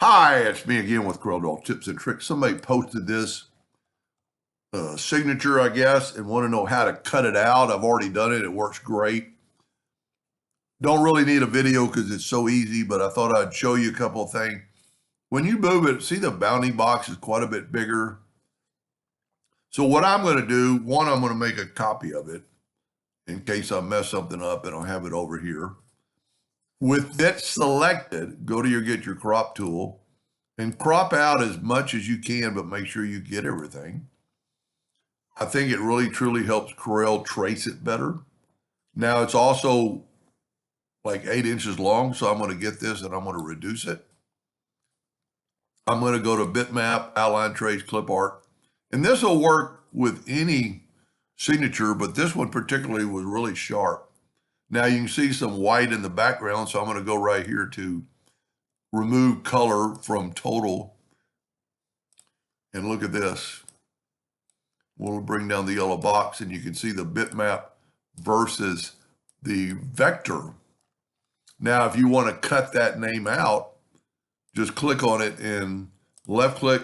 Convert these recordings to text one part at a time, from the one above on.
Hi, it's me again with Corel Tips and Tricks. Somebody posted this signature, I guess, and want to know how to cut it out. I've already done it. It works great. Don't really need a video because it's so easy, but I thought I'd show you a couple of things. When you move it, see the bounty box is quite a bit bigger. So what I'm going to do, one, I'm going to make a copy of it in case I mess something up and I'll have it over here. With it selected, go to get your crop tool and crop out as much as you can, but make sure you get everything. I think it really truly helps Corel trace it better. Now it's also like 8 inches long, so I'm going to get this and I'm going to reduce it. I'm going to go to bitmap, outline trace, clip art, and this will work with any signature, but this one particularly was really sharp. Now you can see some white in the background, so I'm going to go right here to remove color from total. And look at this. We'll bring down the yellow box and you can see the bitmap versus the vector. Now, if you want to cut that name out, just click on it and left click,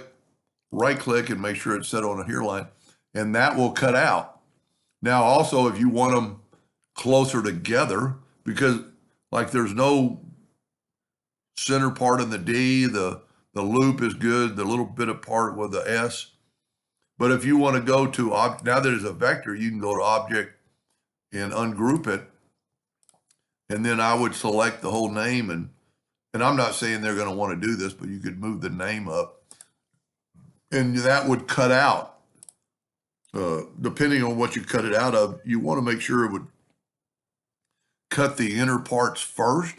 right click, and make sure it's set on a hairline, and that will cut out. Now, also, if you want them closer together, because like there's no center part in the D, the loop is good, the little bit of part with the S. But if you want to go to, now there's a vector, you can go to object and ungroup it. And then I would select the whole name. And I'm not saying they're going to want to do this, but you could move the name up. And that would cut out. Depending on what you cut it out of, you want to make sure it would cut the inner parts first.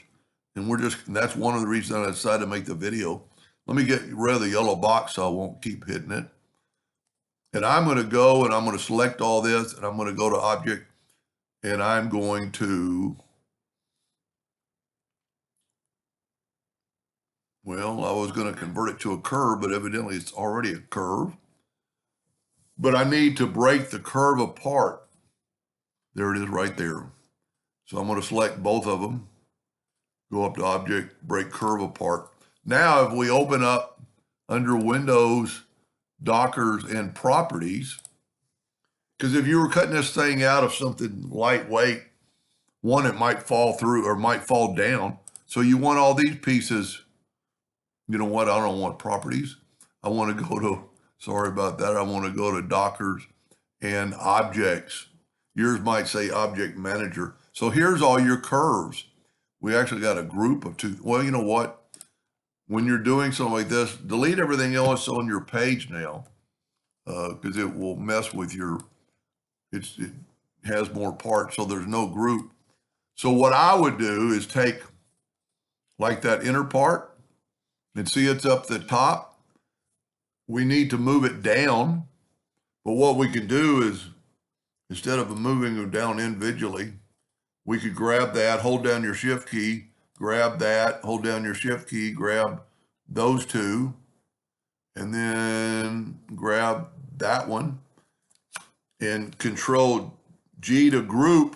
And that's one of the reasons I decided to make the video. Let me get rid of the yellow box so I won't keep hitting it. And I'm going to go and I'm going to select all this and I'm going to go to object and I'm going to, well, I was going to convert it to a curve, but evidently it's already a curve. But I need to break the curve apart. There it is right there. So I'm going to select both of them, go up to object, break curve apart. Now, if we open up under Windows, Dockers, and properties, because if you were cutting this thing out of something lightweight, one, it might fall through or might fall down. So you want all these pieces. You know what? I don't want properties. I want to go to, sorry about that. I want to go to Dockers and objects. Yours might say object manager. So here's all your curves. We actually got a group of two. Well, you know what? When you're doing something like this, delete everything else on your page now, because it will mess with your, it has more parts, so there's no group. So what I would do is take like that inner part and see it's up the top. We need to move it down, but what we can do is instead of moving them down individually, we could grab that, hold down your shift key, grab that, hold down your shift key, grab those two, and then grab that one and control G to group.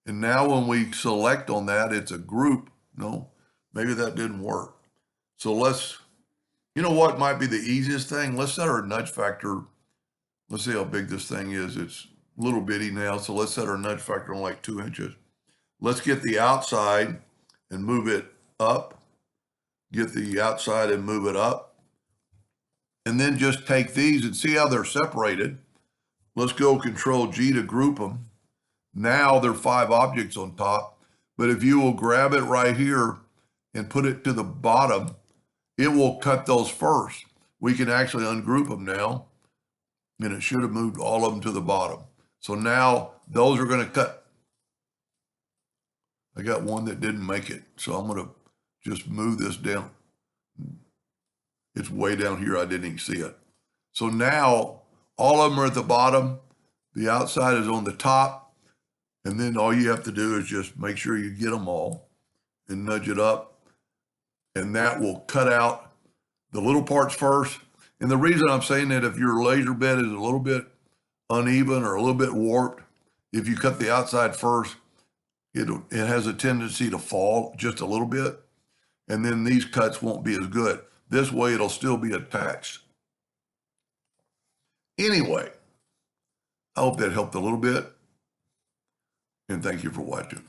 And now when we select on that, it's a group. No, maybe that didn't work. So let's, you know what might be the easiest thing? Let's set our nudge factor. Let's see how big this thing is. It's a little bitty now. So let's set our nudge factor on like 2 inches. Let's get the outside and move it up. Get the outside and move it up. And then just take these and see how they're separated. Let's go Control G to group them. Now there are 5 objects on top. But if you will grab it right here and put it to the bottom, it will cut those first. We can actually ungroup them now. And it should have moved all of them to the bottom. So now those are going to cut. I got one that didn't make it. So I'm going to just move this down. It's way down here. I didn't even see it. So now all of them are at the bottom. The outside is on the top. And then all you have to do is just make sure you get them all and nudge it up. And that will cut out the little parts first. And the reason I'm saying that if your laser bed is a little bit uneven or a little bit warped, if you cut the outside first, it has a tendency to fall just a little bit. and then these cuts won't be as good. This way it'll still be attached. Anyway, I hope that helped a little bit, and thank you for watching.